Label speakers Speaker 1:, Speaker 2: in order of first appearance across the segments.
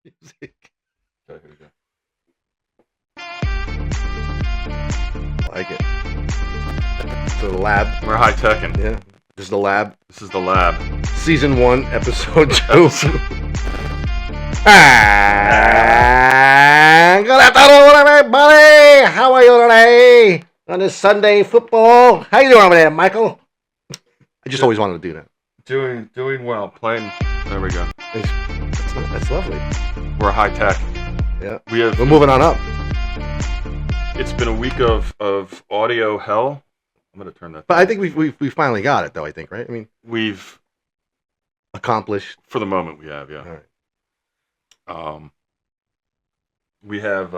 Speaker 1: Music.
Speaker 2: Okay, here we go.
Speaker 1: I like it. So the lab.
Speaker 2: We're high teching.
Speaker 1: Yeah. This is the lab.
Speaker 2: This is the lab.
Speaker 1: Season 1, episode 2. Good afternoon, everybody. How are you today on this Sunday football? How you doing over there, Michael? I just always wanted to do that.
Speaker 2: Doing well. Playing. There we go.
Speaker 1: That's lovely.
Speaker 2: We're high tech.
Speaker 1: Yeah.
Speaker 2: We're
Speaker 1: moving on up.
Speaker 2: It's been a week of audio hell. I'm gonna turn that.
Speaker 1: But I think we finally got it, though. I think, right? I mean,
Speaker 2: We've
Speaker 1: accomplished.
Speaker 2: for the moment we have, yeah.
Speaker 1: All right.
Speaker 2: We have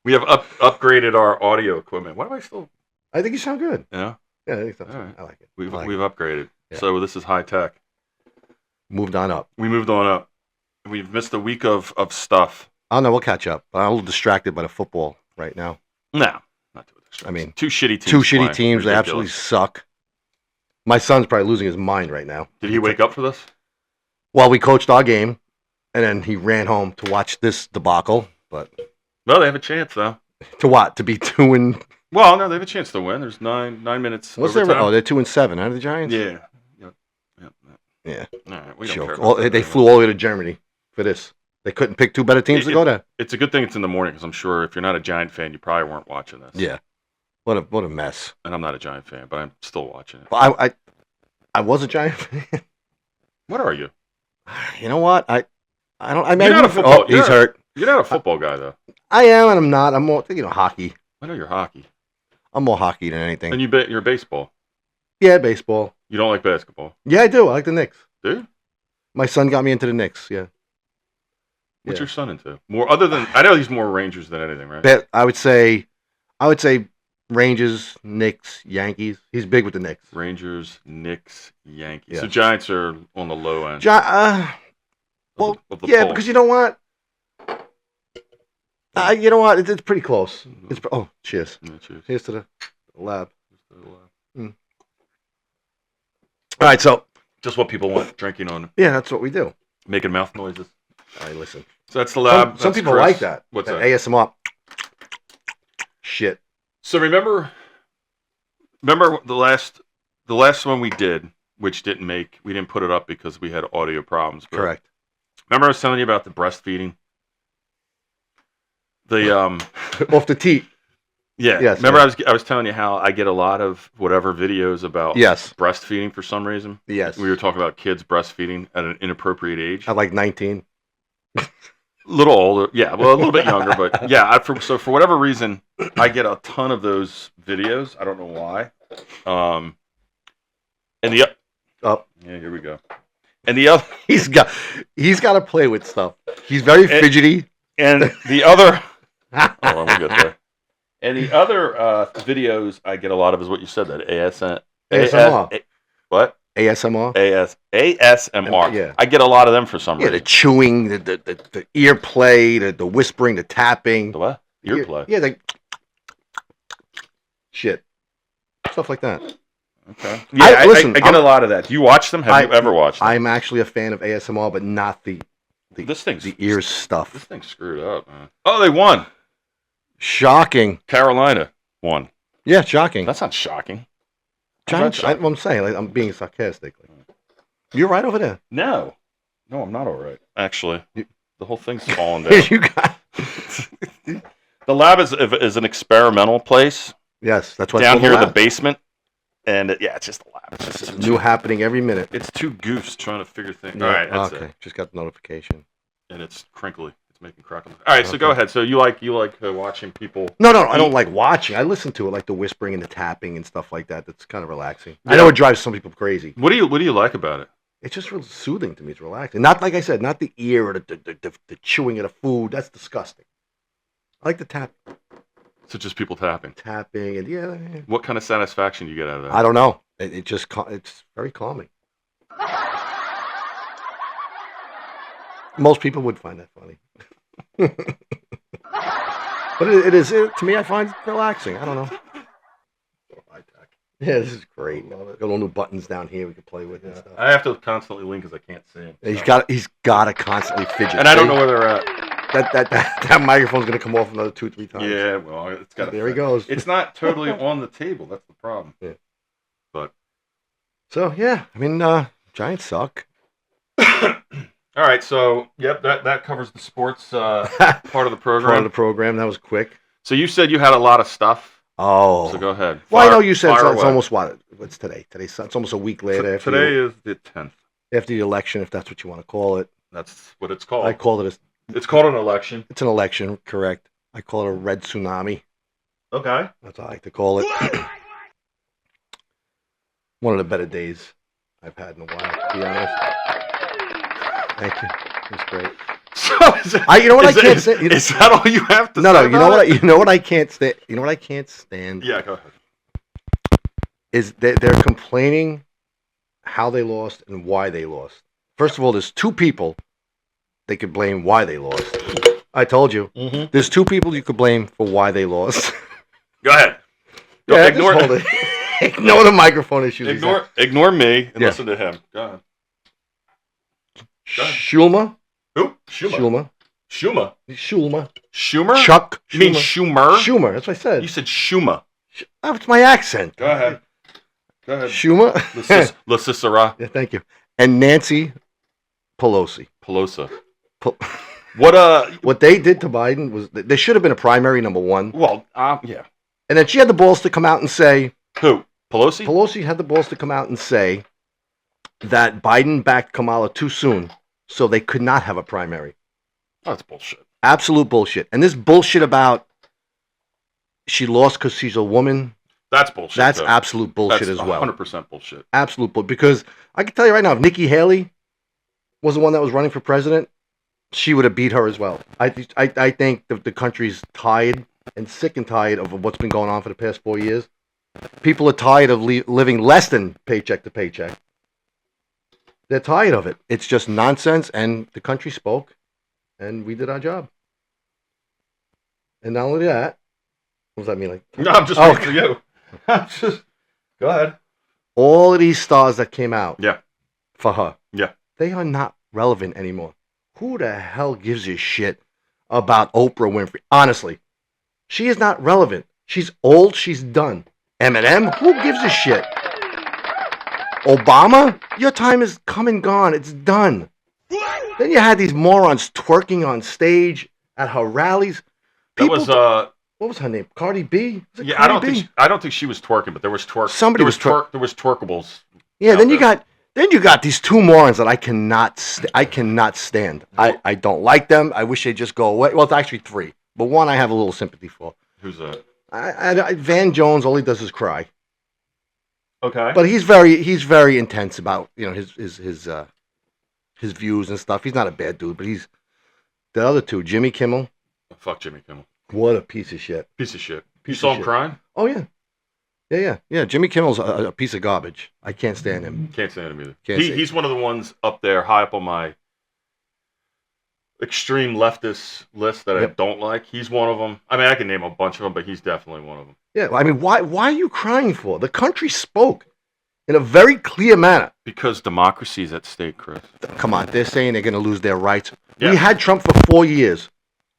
Speaker 2: we have upgraded our audio equipment. Why do I still?
Speaker 1: I think you sound good.
Speaker 2: Yeah.
Speaker 1: Yeah, I think so.
Speaker 2: All right.
Speaker 1: I like it.
Speaker 2: We've
Speaker 1: I like
Speaker 2: we've
Speaker 1: it.
Speaker 2: upgraded.
Speaker 1: Yeah.
Speaker 2: So this is high tech.
Speaker 1: Moved on up.
Speaker 2: We moved on up. We've missed a week of stuff.
Speaker 1: I don't know. We'll catch up. I'm a little distracted by the football right now.
Speaker 2: No, not too distracted.
Speaker 1: I mean,
Speaker 2: two shitty teams.
Speaker 1: Two shitty
Speaker 2: playing.
Speaker 1: teams. They
Speaker 2: Ridiculous.
Speaker 1: absolutely suck. My son's probably losing his mind right now.
Speaker 2: Did he wake up for this?
Speaker 1: Well, we coached our game, and then he ran home to watch this debacle. But
Speaker 2: Well, they have a chance though.
Speaker 1: to what? To be 2 and
Speaker 2: Well, no, they have a chance to win. There's nine minutes.
Speaker 1: what's their?
Speaker 2: overtime.
Speaker 1: Oh, they're 2 and 7. Huh? The Giants.
Speaker 2: Yeah.
Speaker 1: Yeah.
Speaker 2: All right, we don't
Speaker 1: Joke.
Speaker 2: care.
Speaker 1: Well,
Speaker 2: about that
Speaker 1: they
Speaker 2: anymore.
Speaker 1: flew all the way to Germany for this. They couldn't pick 2 better teams to go there.
Speaker 2: It's a good thing it's in the morning because I'm sure if you're not a Giant fan, you probably weren't watching this.
Speaker 1: Yeah. What a mess.
Speaker 2: And I'm not a Giant fan, but I'm still watching it.
Speaker 1: Well, I was a Giant fan.
Speaker 2: What are you?
Speaker 1: You know what? I don't. I mean,
Speaker 2: You're not a football-
Speaker 1: oh, he's
Speaker 2: you're-
Speaker 1: hurt.
Speaker 2: You're not a football guy though.
Speaker 1: I am, and I'm not. I'm more, hockey.
Speaker 2: I know you're hockey,
Speaker 1: I'm more hockey than anything.
Speaker 2: and you're baseball.
Speaker 1: Yeah, baseball.
Speaker 2: You don't like basketball,
Speaker 1: Yeah, I do. I like the Knicks.
Speaker 2: do you?
Speaker 1: My son got me into the Knicks. Yeah.
Speaker 2: What's
Speaker 1: Yeah.
Speaker 2: your son into? More other than I know he's more Rangers than anything, right?
Speaker 1: Bet I would say Rangers, Knicks, Yankees. He's big with the Knicks.
Speaker 2: Rangers, Knicks, Yankees.
Speaker 1: Yeah.
Speaker 2: So Giants are on the low end.
Speaker 1: Well,
Speaker 2: of the
Speaker 1: yeah,
Speaker 2: poll.
Speaker 1: because you know what? You know what? It's pretty close. Cheers.
Speaker 2: Yeah, cheers.
Speaker 1: Here's to the lab. All right, so
Speaker 2: Just what people want, drinking on,
Speaker 1: yeah, that's what we do.
Speaker 2: making mouth noises.
Speaker 1: All right, listen.
Speaker 2: So that's the lab.
Speaker 1: Some
Speaker 2: That's
Speaker 1: people
Speaker 2: Chris.
Speaker 1: like that.
Speaker 2: What's
Speaker 1: that
Speaker 2: that?
Speaker 1: ASMR. Shit.
Speaker 2: So remember the last one we did, which we didn't put it up because we had audio problems. But
Speaker 1: Correct.
Speaker 2: Remember I was telling you about the breastfeeding? The
Speaker 1: Off the teat.
Speaker 2: yeah.
Speaker 1: Yes,
Speaker 2: Remember
Speaker 1: yeah.
Speaker 2: I was telling you how I get a lot of whatever videos about
Speaker 1: Yes.
Speaker 2: breastfeeding for some reason.
Speaker 1: Yes.
Speaker 2: We were talking about kids breastfeeding at an inappropriate age.
Speaker 1: At like 19.
Speaker 2: A little older, yeah. Well, a little bit younger, but yeah. So for whatever reason, I get a ton of those videos. I don't know why. And the
Speaker 1: Oh,
Speaker 2: yeah, here we go. And the other
Speaker 1: he's got to play with stuff. He's very fidgety.
Speaker 2: and the other. Hold on, we'll get there. And the other videos I get a lot of is what you said, that
Speaker 1: ASMR.
Speaker 2: What?
Speaker 1: ASMR.
Speaker 2: ASMR.
Speaker 1: Yeah.
Speaker 2: I get a lot of them for some
Speaker 1: Yeah, the
Speaker 2: reason.
Speaker 1: chewing, the ear play, the whispering, the tapping.
Speaker 2: The what? Earplay.
Speaker 1: Yeah, shit. Stuff like that.
Speaker 2: Okay. Yeah,
Speaker 1: listen,
Speaker 2: I get a lot of that. Do you watch them? Have you ever watched them?
Speaker 1: I'm actually a fan of ASMR, but not the
Speaker 2: This thing's
Speaker 1: ears
Speaker 2: This
Speaker 1: stuff.
Speaker 2: thing's screwed up, man. Oh, they won.
Speaker 1: Shocking.
Speaker 2: Carolina won.
Speaker 1: Yeah, shocking.
Speaker 2: That's not shocking.
Speaker 1: Giants.
Speaker 2: How's that shocking?
Speaker 1: I'm saying, like, I'm being sarcastic. You're right over there.
Speaker 2: No, I'm not all right. Actually,
Speaker 1: You-
Speaker 2: the whole thing's falling down.
Speaker 1: You got.
Speaker 2: The lab is an experimental place
Speaker 1: Yes, that's why
Speaker 2: down
Speaker 1: it's
Speaker 2: here in
Speaker 1: called
Speaker 2: the basement, and it's just a lab. It's just
Speaker 1: New happening every minute.
Speaker 2: It's two goofs trying to figure things.
Speaker 1: Yeah,
Speaker 2: All right, that's
Speaker 1: okay.
Speaker 2: it.
Speaker 1: Just got the notification.
Speaker 2: And it's crinkly. It's making crackle. All right, so go
Speaker 1: Okay.
Speaker 2: ahead. So you like watching people?
Speaker 1: No, I don't like watching. I listen to it, like the whispering and the tapping and stuff like that. That's kind of relaxing. I
Speaker 2: Yeah.
Speaker 1: know it drives some people crazy.
Speaker 2: What do you like about it?
Speaker 1: It's just real soothing to me. It's relaxing. Not like I said, not the ear or the chewing of the food. That's disgusting. I like the
Speaker 2: So just people tapping.
Speaker 1: tapping and yeah.
Speaker 2: What kind of satisfaction do you get out of that?
Speaker 1: I don't know. It's very calming. Most people would find that funny. But it is to me. I find it relaxing. I don't know. Yeah, this is great.
Speaker 3: I love it.
Speaker 1: Got all new buttons down here we can play with and stuff.
Speaker 2: I have to constantly lean because I can't see him.
Speaker 1: And
Speaker 2: so.
Speaker 1: he's got to constantly fidget.
Speaker 2: And I don't know where they're at.
Speaker 1: That microphone's gonna come off another 2-3 times.
Speaker 2: Yeah, well, it's got.
Speaker 1: There he goes.
Speaker 2: It's not totally on the table. That's the problem.
Speaker 1: Yeah.
Speaker 2: But
Speaker 1: So yeah, I mean, Giants suck.
Speaker 2: all right, so yep, that covers the sports part of the program.
Speaker 1: Part of the program. That was quick.
Speaker 2: So you said you had a lot of stuff.
Speaker 1: Oh.
Speaker 2: So go ahead.
Speaker 1: Well, I know you said
Speaker 2: fire
Speaker 1: it's
Speaker 2: away.
Speaker 1: almost what's today? It's almost a week later.
Speaker 2: Today is the 10th.
Speaker 1: After the election, if that's what you want to call it.
Speaker 2: That's what it's called.
Speaker 1: I called it
Speaker 2: It's called an election.
Speaker 1: it's an election, correct? I call it a red tsunami.
Speaker 2: Okay.
Speaker 1: That's what I like to call it. One of the better days I've had in a while, to be honest. Thank you. It's great.
Speaker 2: So
Speaker 1: You know what I can't say?
Speaker 2: Is that all you have to
Speaker 1: No,
Speaker 2: say?
Speaker 1: you know what? You know what I can't stand. You know what I can't stand
Speaker 2: Yeah, go ahead.
Speaker 1: is they're complaining how they lost and why they lost. First of all, there's two people they could blame why they lost. I told you.
Speaker 2: Mm-hmm.
Speaker 1: There's two people you could blame for why they lost.
Speaker 2: Go ahead.
Speaker 1: Yeah,
Speaker 2: Ignore
Speaker 1: just hold it. Ignore the microphone issues.
Speaker 2: Ignore me and
Speaker 1: Yeah.
Speaker 2: listen to him. Go ahead. Go ahead.
Speaker 1: Schulma.
Speaker 2: Who? Schumer. Schumer?
Speaker 1: Chuck.
Speaker 2: You mean Schumer?
Speaker 1: Schumer. That's what I said.
Speaker 2: You said Schumer.
Speaker 1: That's my accent.
Speaker 2: Go ahead. Go ahead.
Speaker 1: Schumer.
Speaker 2: La Cicera.
Speaker 1: Yeah, thank you. And Nancy Pelosi.
Speaker 2: Pelosi.
Speaker 1: Pel-
Speaker 2: What,
Speaker 1: What they did to Biden was there should have been a primary, number one.
Speaker 2: well, yeah.
Speaker 1: And then she had the balls to come out and say,
Speaker 2: Who? Pelosi?
Speaker 1: Pelosi had the balls to come out and say that Biden backed Kamala too soon, so they could not have a primary.
Speaker 2: Oh, that's bullshit.
Speaker 1: Absolute bullshit. And this bullshit about she lost because she's a woman,
Speaker 2: That's bullshit.
Speaker 1: that's
Speaker 2: though.
Speaker 1: absolute bullshit
Speaker 2: That's
Speaker 1: as well.
Speaker 2: 100% bullshit.
Speaker 1: Absolute bullshit. Because I can tell you right now, if Nikki Haley was the one that was running for president, she would have beat her as well. I think the country's tired and sick and tired of what's been going on for the past 4 years. People are tired of living less than paycheck to paycheck. They're tired of it. It's just nonsense, and the country spoke, and we did our job. And not only that, what does that mean? Like,
Speaker 2: No, I'm just
Speaker 1: Oh.
Speaker 2: waiting for you. I'm just. Go ahead.
Speaker 1: all of these stars that came out
Speaker 2: Yeah.
Speaker 1: for her,
Speaker 2: Yeah.
Speaker 1: they are not relevant anymore. Who the hell gives a shit about Oprah Winfrey? Honestly, she is not relevant. She's old. She's done. Eminem, who gives a shit? Obama, your time is come and gone. It's done. Then you had these morons twerking on stage at her rallies.
Speaker 2: That was
Speaker 1: What was her name? Cardi B? Was it
Speaker 2: yeah.
Speaker 1: Cardi B?
Speaker 2: I don't think she was twerking, but there was twerk.
Speaker 1: Somebody
Speaker 2: there
Speaker 1: was
Speaker 2: There was twerkables.
Speaker 1: Yeah,
Speaker 2: out
Speaker 1: then you
Speaker 2: there.
Speaker 1: got these two morons that I cannot stand. I don't like them. I wish they'd just go away. Well, it's actually three, but one I have a little sympathy for.
Speaker 2: Who's that?
Speaker 1: Van Jones, all he does is cry,
Speaker 2: Okay.
Speaker 1: but he's very intense about his views and stuff. He's not a bad dude, but he's the other two. Jimmy Kimmel,
Speaker 2: Fuck Jimmy Kimmel.
Speaker 1: what a piece of shit.
Speaker 2: Piece of shit.
Speaker 1: Piece
Speaker 2: You saw
Speaker 1: of
Speaker 2: him
Speaker 1: shit.
Speaker 2: crying?
Speaker 1: Oh yeah. Jimmy Kimmel's a piece of garbage. I can't stand him.
Speaker 2: Can't stand him either.
Speaker 1: Can't say-
Speaker 2: He's one of the ones up there high up on my extreme leftist list that I
Speaker 1: Yep.
Speaker 2: don't like. He's one of them. I mean, I can name a bunch of them, but he's definitely one of them.
Speaker 1: Yeah, I mean, why are you crying for? The country spoke in a very clear manner.
Speaker 2: Because democracy's at stake, Chris.
Speaker 1: Come on, they're saying they're going to lose their rights.
Speaker 2: Yeah.
Speaker 1: We had Trump for 4 years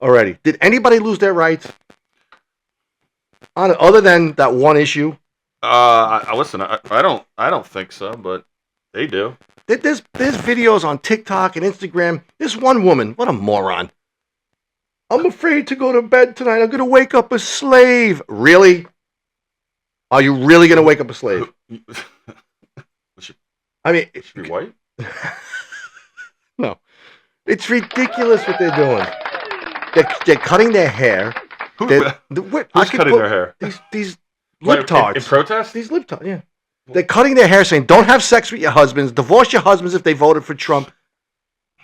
Speaker 1: already. Did anybody lose their rights? Other than that one issue,
Speaker 2: Listen, I don't think so, but they do.
Speaker 1: there's videos on TikTok and Instagram. This one woman, what a moron. I'm afraid to go to bed tonight. I'm going to wake up a slave. Really? Are you really going to wake up a slave? I mean,
Speaker 2: Should be white.
Speaker 1: no. It's ridiculous what they're doing. They're cutting their hair.
Speaker 2: Who,
Speaker 1: Who's
Speaker 2: who's cutting their hair?
Speaker 1: These
Speaker 2: What,
Speaker 1: libtards.
Speaker 2: in protest?
Speaker 1: These libtards, yeah. They're cutting their hair saying, don't have sex with your husbands. Divorce your husbands if they voted for Trump.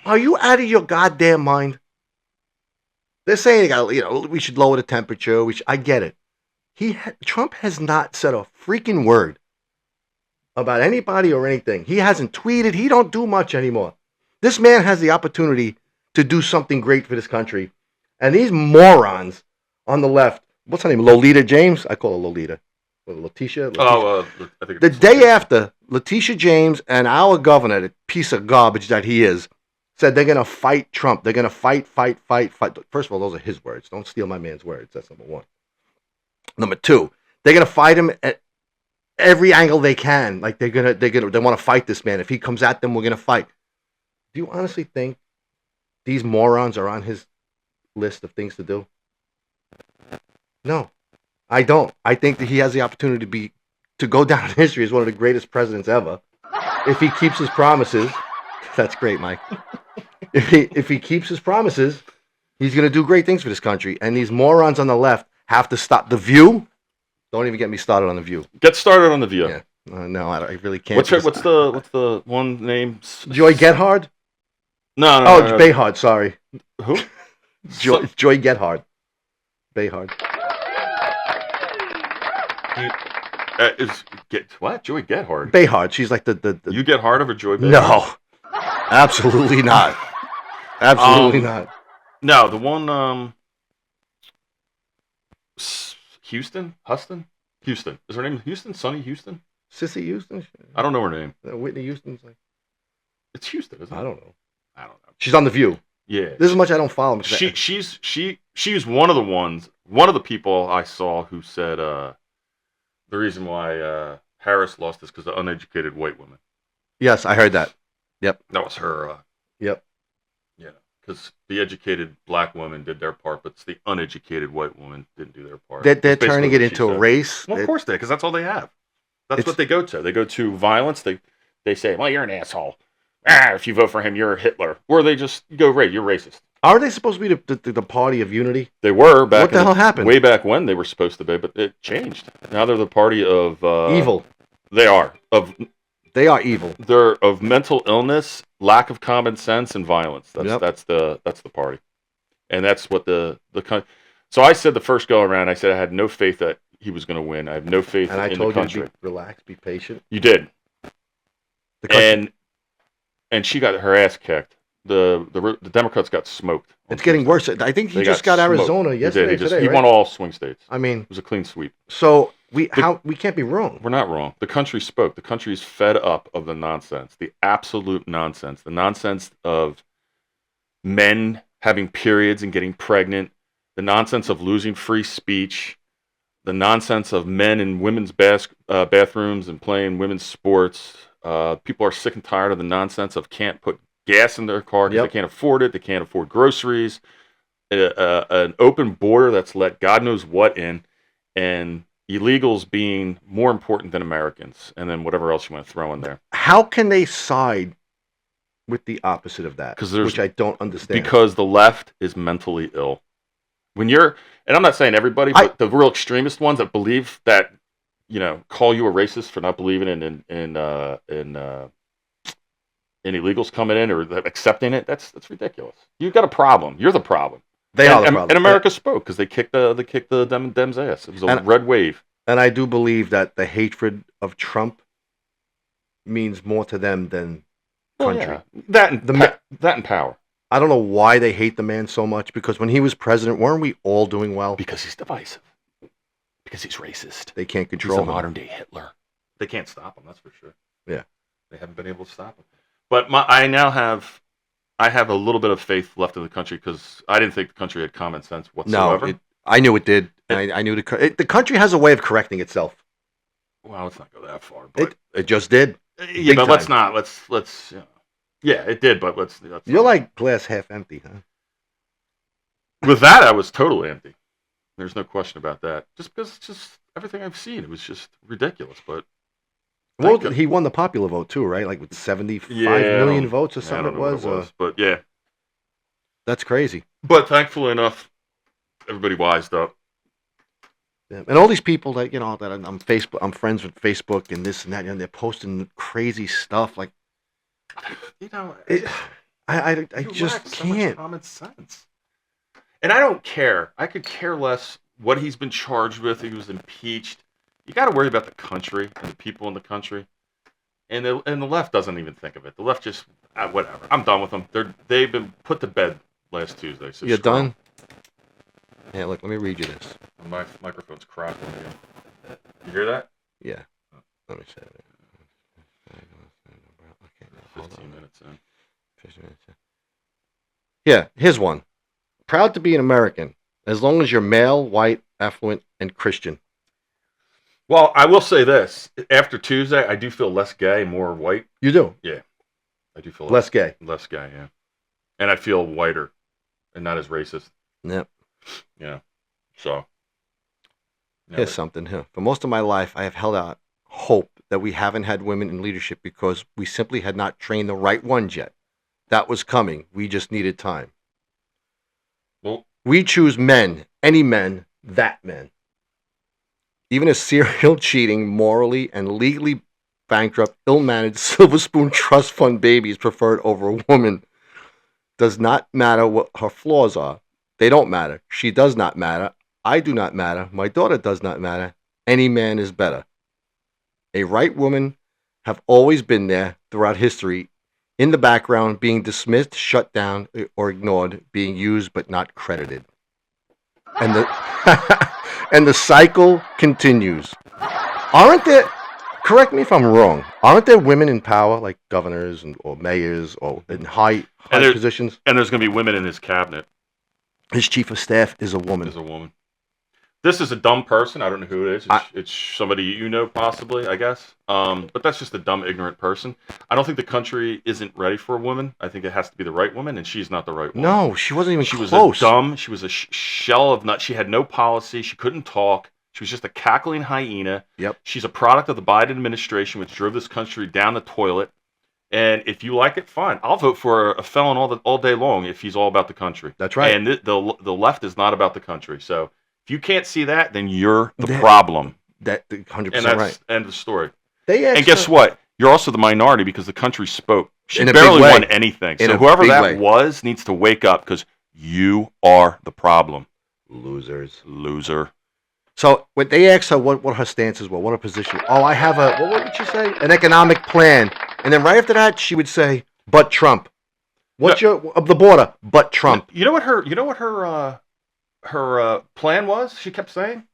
Speaker 1: Are you out of your goddamn mind? They're saying, we should lower the temperature. I get it. Trump has not said a freaking word about anybody or anything. He hasn't tweeted. He don't do much anymore. This man has the opportunity to do something great for this country. And these morons on the left, what's her name? Lolita James? I call her Lolita. Letitia.
Speaker 2: I think
Speaker 1: The
Speaker 2: it's
Speaker 1: day after, Letitia James and our governor, the piece of garbage that he is, said they're going to fight Trump. They're going to fight. First of all, those are his words. Don't steal my man's words. That's number one. Number two, they're going to fight him at every angle they can. Like they want to fight this man. If he comes at them, we're going to fight. Do you honestly think these morons are on his list of things to do? No, I don't. I think that he has the opportunity to go down in history as one of the greatest presidents ever if he keeps his promises. That's great, Mike. If he keeps his promises, he's going to do great things for this country. And these morons on the left have to stop. The View. Don't even get me started on The View.
Speaker 2: Get started on The View.
Speaker 1: Yeah. No, I really can't.
Speaker 2: What's the one name?
Speaker 1: Joy Gethard?
Speaker 2: No.
Speaker 1: Behard. Sorry.
Speaker 2: Who?
Speaker 1: Joy Gethard. Behard.
Speaker 2: What? Joy Gethard?
Speaker 1: Behard. She's like the
Speaker 2: You get hard over Joy Behard?
Speaker 1: No. Absolutely not. Absolutely not.
Speaker 2: No, the one Houston? Houston. Is her name Houston? Sonny Houston?
Speaker 1: Sissy Houston?
Speaker 2: I don't know her name.
Speaker 1: Whitney Houston's like.
Speaker 2: It's Houston, isn't it?
Speaker 1: I don't know.
Speaker 2: She's
Speaker 1: on The View.
Speaker 2: Yeah.
Speaker 1: This is much I don't follow him.
Speaker 2: She's one of the people I saw who said the reason why Harris lost is because of uneducated white women.
Speaker 1: Yes, I heard that. Yep.
Speaker 2: That was her.
Speaker 1: Yep.
Speaker 2: Yeah, because the educated black women did their part, but the uneducated white women didn't do their part.
Speaker 1: They're turning it into a race.
Speaker 2: Well, of course they, because that's all they have. That's what they go to. They go to violence. They say, well, you're an asshole. If you vote for him, you're a Hitler. Or they just go, right, you're racist.
Speaker 1: Are they supposed to be the party of unity?
Speaker 2: They were back.
Speaker 1: What the hell happened?
Speaker 2: Way back when they were supposed to be, but it changed. Now they're the party of
Speaker 1: evil.
Speaker 2: They are
Speaker 1: evil.
Speaker 2: They're of mental illness, lack of common sense, and violence. That's the party, and that's what the. So I said the first go around, I said I had no faith that he was going to win. I have no faith in the country. And I told you to
Speaker 1: relax, be patient.
Speaker 2: You did. And she got her ass kicked. The Democrats got smoked.
Speaker 1: It's getting worse. I think he just got Arizona yesterday.
Speaker 2: He won all swing states.
Speaker 1: I mean,
Speaker 2: it was a clean sweep.
Speaker 1: So we can't be wrong.
Speaker 2: We're not wrong. The country spoke. The country's fed up of the nonsense, the absolute nonsense, the nonsense of men having periods and getting pregnant, the nonsense of losing free speech, the nonsense of men in women's bathrooms and playing women's sports. People are sick and tired of the nonsense of can't put gas in their car because they can't afford it. They can't afford groceries. An open border that's let God knows what in, and illegals being more important than Americans, and then whatever else you want to throw in there.
Speaker 1: How can they side with the opposite of that? Which I don't understand.
Speaker 2: Because the left is mentally ill. And I'm not saying everybody, but the real extremist ones that believe that, call you a racist for not believing in illegals coming in or accepting it. That's ridiculous. You've got a problem. You're the problem.
Speaker 1: They are the problem.
Speaker 2: And America spoke because they kicked the Dems' ass. It was a red wave. And
Speaker 1: I do believe that the hatred of Trump means more to them than country.
Speaker 2: Yeah. That and power.
Speaker 1: I don't know why they hate the man so much, because when he was president, weren't we all doing well?
Speaker 2: Because he's divisive. Because he's racist.
Speaker 1: They can't control him.
Speaker 2: He's a modern day Hitler. They can't stop him, that's for sure.
Speaker 1: Yeah.
Speaker 2: They haven't been able to stop him. But I have a little bit of faith left in the country, because I didn't think the country had common sense whatsoever.
Speaker 1: No, I knew it did. I knew the country has a way of correcting itself.
Speaker 2: Well, let's not go that far. But
Speaker 1: it just did.
Speaker 2: Yeah, but let's not. Let's. Yeah, it did. But let's.
Speaker 1: You're like glass half empty, huh?
Speaker 2: With that, I was totally empty. There's no question about that. Just because it's just everything I've seen, it was just ridiculous. But
Speaker 1: he won the popular vote too, right? Like with 75 million votes or something. It was.
Speaker 2: But yeah,
Speaker 1: that's crazy.
Speaker 2: But thankfully enough, everybody wised up.
Speaker 1: Yeah. And all these people that that I'm friends with Facebook and this and that, and they're posting crazy stuff like. I just can't. So much
Speaker 2: common sense. And I don't care. I could care less what he's been charged with. He was impeached. You got to worry about the country and the people in the country. And the left doesn't even think of it. The left just whatever. I'm done with them. They've been put to bed last Tuesday. So
Speaker 1: you're done. Yeah, look. Let me read you this.
Speaker 2: My microphone's crackling again. You hear that?
Speaker 1: Yeah. Let me say it. Okay, now, hold
Speaker 2: 15
Speaker 1: on.
Speaker 2: minutes in.
Speaker 1: 15 minutes. Yeah, here's one. Proud to be an American, as long as you're male, white, affluent, and Christian.
Speaker 2: Well, I will say this. After Tuesday, I do feel less gay, more white.
Speaker 1: You do.
Speaker 2: I do feel
Speaker 1: Less gay.
Speaker 2: less gay, yeah. And I feel whiter and not as racist.
Speaker 1: Yep.
Speaker 2: Yeah. So. Yeah,
Speaker 1: Here's
Speaker 2: but-
Speaker 1: something here. For most of my life, I have held out hope that we haven't had women in leadership because we simply had not trained the right ones yet. That was coming. We just needed time.
Speaker 2: well,
Speaker 1: We choose men, any men, that men. Even a serial cheating, morally and legally bankrupt, ill-managed silver spoon trust fund baby is preferred over a woman. Does not matter what her flaws are. They don't matter. She does not matter. I do not matter. My daughter does not matter. Any man is better. A right woman have always been there throughout history, in the background, being dismissed, shut down, or ignored, being used but not credited. And the and the cycle continues. Aren't there? Correct me if I'm wrong. Aren't there women in power, like governors or mayors, or in high
Speaker 2: there-
Speaker 1: positions?
Speaker 2: and there's going to be women in his cabinet.
Speaker 1: His chief of staff is a woman.
Speaker 2: As a woman. This is a dumb person. I don't know who it is. It's somebody you know, possibly, I guess. But that's just a dumb, ignorant person. I don't think the country isn't ready for a woman. I think it has to be the right woman, and she's not the right woman.
Speaker 1: No, she wasn't even
Speaker 2: She was
Speaker 1: close.
Speaker 2: she was a shell of nuts. She had no policy. She couldn't talk. She was just a cackling hyena.
Speaker 1: Yep.
Speaker 2: She's a product of the Biden administration, which drove this country down the toilet. And if you like it, fine. I'll vote for a felon all day long if he's all about the country.
Speaker 1: That's right.
Speaker 2: And the left is not about the country. So if you can't see that, then you're the
Speaker 1: Yeah.
Speaker 2: problem.
Speaker 1: That
Speaker 2: And
Speaker 1: 100%
Speaker 2: that's
Speaker 1: right.
Speaker 2: end of story.
Speaker 1: They
Speaker 2: And guess what? You're also the minority because the country spoke. She
Speaker 1: In a big
Speaker 2: barely
Speaker 1: way.
Speaker 2: won anything.
Speaker 1: In
Speaker 2: So
Speaker 1: a
Speaker 2: whoever
Speaker 1: big
Speaker 2: that
Speaker 1: way.
Speaker 2: was needs to wake up because you are the problem,
Speaker 1: Losers.
Speaker 2: loser.
Speaker 1: So when they asked her what her stances were, what her position, oh, I have what did she say? An economic plan. And then right after that, she would say, but Trump. What's your of the border? But Trump.
Speaker 2: You know what her plan was? She kept saying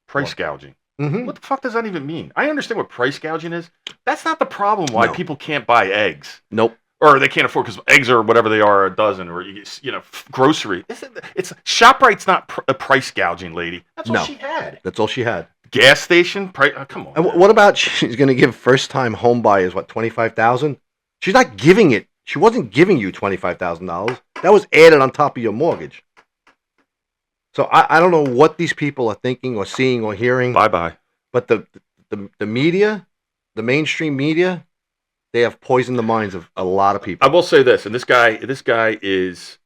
Speaker 2: price
Speaker 1: What?
Speaker 2: gouging.
Speaker 1: Mm-hmm.
Speaker 2: What the fuck does that even mean? I understand what price gouging is. That's not the problem. Why
Speaker 1: No.
Speaker 2: people can't buy eggs.
Speaker 1: Nope.
Speaker 2: Or they can't afford because eggs are whatever they are a dozen, or grocery. It's ShopRite's not a price gouging lady. That's all
Speaker 1: No.
Speaker 2: she had.
Speaker 1: That's all she had.
Speaker 2: Gas station price. Come on.
Speaker 1: And
Speaker 2: man.
Speaker 1: what about she's going to give first-time home buyers what $25,000? She's not giving it. She wasn't giving you $25,000. That was added on top of your mortgage. So I don't know what these people are thinking or seeing or hearing.
Speaker 2: Bye bye.
Speaker 1: But the media, the mainstream media, they have poisoned the minds of a lot of
Speaker 2: I
Speaker 1: people.
Speaker 2: will say this, and this guy is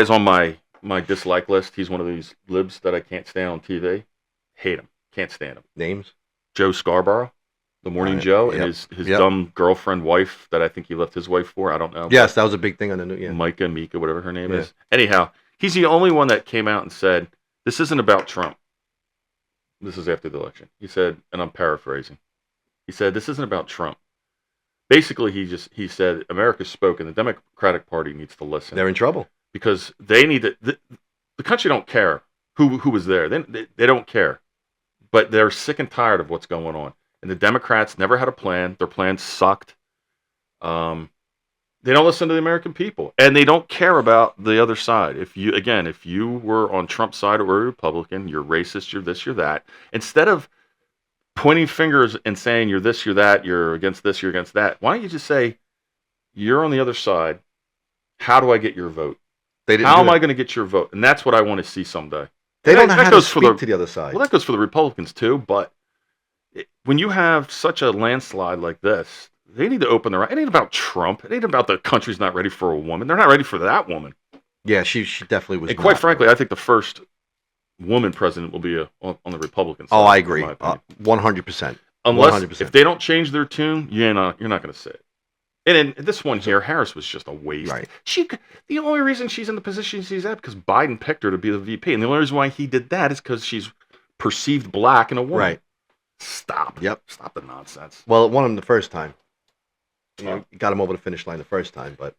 Speaker 2: on my dislike list. He's one of these libs that I can't stand on TV. Hate him. Can't stand him.
Speaker 1: Names?
Speaker 2: Joe Scarborough, the Morning
Speaker 1: Right.
Speaker 2: Joe,
Speaker 1: Yep.
Speaker 2: and his
Speaker 1: Yep.
Speaker 2: dumb girlfriend wife that I think he left his wife for. I don't know.
Speaker 1: Yes, that was a big thing on the news. Yeah.
Speaker 2: Mika, whatever her name
Speaker 1: Yeah.
Speaker 2: is. Anyhow, he's the only one that came out and said, this isn't about Trump. This is after the election. He said, and I'm paraphrasing, he said, this isn't about Trump. Basically, he said, America's spoken. The Democratic Party needs to listen
Speaker 1: They're in trouble.
Speaker 2: because they need to, the country don't care who was there. They don't care. But they're sick and tired of what's going on. And the Democrats never had a plan. Their plan sucked. They don't listen to the American people, and they don't care about the other side. If you were on Trump's side or a Republican, you're racist, you're this, you're that. Instead of pointing fingers and saying you're this, you're that, you're against this, you're against that, why don't you just say you're on the other side? How do I get your vote?
Speaker 1: They didn't.
Speaker 2: How
Speaker 1: do
Speaker 2: am
Speaker 1: that.
Speaker 2: I going to get your vote? And that's what I want to see someday.
Speaker 1: They don't know
Speaker 2: that
Speaker 1: how to
Speaker 2: goes for
Speaker 1: speak
Speaker 2: the-
Speaker 1: to the other side.
Speaker 2: Well, that goes for the Republicans too, but when you have such a landslide like this, they need to open their eyes. It ain't about Trump. It ain't about the country's not ready for a woman. They're not ready for that woman.
Speaker 1: Yeah, she definitely was.
Speaker 2: And quite
Speaker 1: not.
Speaker 2: frankly, I think the first woman president will be on the Republican side.
Speaker 1: Oh, I
Speaker 2: in
Speaker 1: agree.
Speaker 2: my opinion.
Speaker 1: 100%.
Speaker 2: Unless
Speaker 1: 100%.
Speaker 2: if they don't change their tune, you're not going to say it. And in this one here, Harris was just a waste.
Speaker 1: Right.
Speaker 2: The only reason she's in the position she's at because Biden picked her to be the VP, and the only reason why he did that is because she's perceived black and a woman.
Speaker 1: Right.
Speaker 2: Stop.
Speaker 1: Yep.
Speaker 2: Stop the nonsense.
Speaker 1: Well, it won him the first time.
Speaker 2: Oh.
Speaker 1: Got him over the finish line the first time, but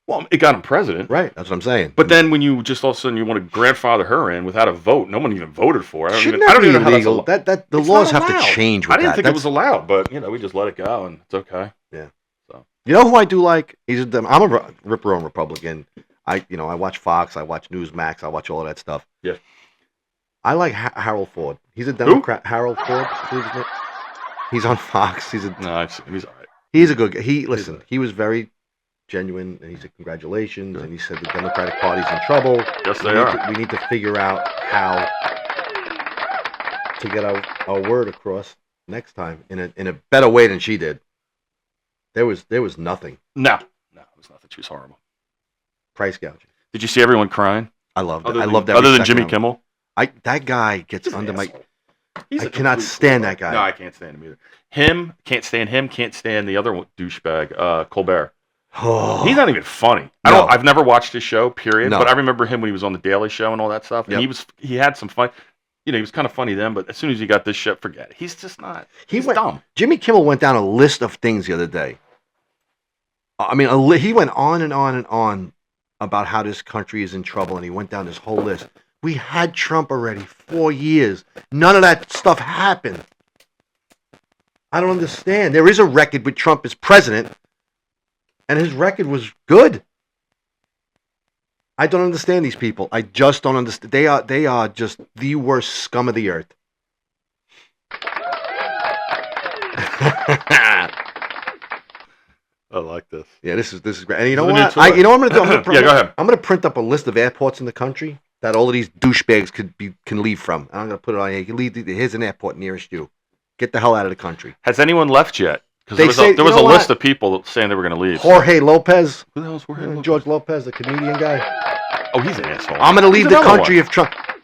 Speaker 2: Well, it got him president.
Speaker 1: Right. That's what I'm saying.
Speaker 2: But then when you just all of a sudden you want to grandfather her in without a vote, no one even voted for it.
Speaker 1: Shouldn't
Speaker 2: I
Speaker 1: that
Speaker 2: don't
Speaker 1: be
Speaker 2: even know how that's
Speaker 1: illegal? That the
Speaker 2: It's
Speaker 1: laws
Speaker 2: not
Speaker 1: have to
Speaker 2: allowed.
Speaker 1: change with
Speaker 2: I didn't
Speaker 1: that.
Speaker 2: think it was allowed, but we just let it go and it's okay.
Speaker 1: You know who I do like? I'm a rip roaring Republican. I watch Fox, I watch Newsmax, I watch all of that stuff.
Speaker 2: Yeah.
Speaker 1: I like Harold Ford. He's a Democrat. Harold Ford. I believe his name. He's on Fox.
Speaker 2: No, he's all right.
Speaker 1: He's a good guy. He was very genuine, and he said congratulations, and he said the Democratic Party's in trouble.
Speaker 2: Yes, they are.
Speaker 1: We need to figure out how to get our word across next time in a better way than she did. There was nothing.
Speaker 2: No, it was nothing. She was horrible.
Speaker 1: Price gouging.
Speaker 2: Did you see everyone crying?
Speaker 1: I loved it.
Speaker 2: Other
Speaker 1: I
Speaker 2: than-
Speaker 1: loved
Speaker 2: Other than
Speaker 1: second
Speaker 2: Jimmy
Speaker 1: of it.
Speaker 2: Kimmel?
Speaker 1: That guy gets
Speaker 2: He's an
Speaker 1: under my.
Speaker 2: asshole. He's
Speaker 1: I
Speaker 2: a
Speaker 1: cannot
Speaker 2: complete
Speaker 1: stand
Speaker 2: moron.
Speaker 1: that guy.
Speaker 2: No, I can't stand him either. Can't stand him. Can't stand the other douchebag, Colbert.
Speaker 1: Oh,
Speaker 2: He's not even funny.
Speaker 1: No.
Speaker 2: I've never watched his show, period.
Speaker 1: No.
Speaker 2: But I remember him when he was on the Daily Show and all that stuff. And
Speaker 1: Yep.
Speaker 2: he had some fun. He was kind of funny then, but as soon as he got this shit, forget it. He's just not. He's dumb.
Speaker 1: Jimmy Kimmel went down a list of things the other day. I mean, he went on and on and on about how this country is in trouble, and he went down this whole list. We had Trump already 4 years. None of that stuff happened. I don't understand. There is a record with Trump as president, and his record was good. I don't understand these people. I just don't understand. They are just the worst scum of the earth.
Speaker 2: I like this.
Speaker 1: Yeah, this is great. And you know
Speaker 2: This is a
Speaker 1: what?
Speaker 2: new toy.
Speaker 1: You know what I'm gonna do?
Speaker 2: Yeah, go ahead.
Speaker 1: I'm gonna print up a list of airports in the country that all of these douchebags can leave from. And I'm gonna put it on here. You can leave. Here's an airport nearest you. Get the hell out of the country.
Speaker 2: Has anyone left yet? Because
Speaker 1: They say-
Speaker 2: there was
Speaker 1: you
Speaker 2: a
Speaker 1: know
Speaker 2: list
Speaker 1: what?
Speaker 2: of people saying they were going to leave.
Speaker 1: Jorge Lopez,
Speaker 2: Who the hell's Jorge Lopez?
Speaker 1: George Lopez, the comedian guy.
Speaker 2: Oh, he's an asshole.
Speaker 1: I'm gonna leave
Speaker 2: He's
Speaker 1: the
Speaker 2: another
Speaker 1: country
Speaker 2: one.
Speaker 1: if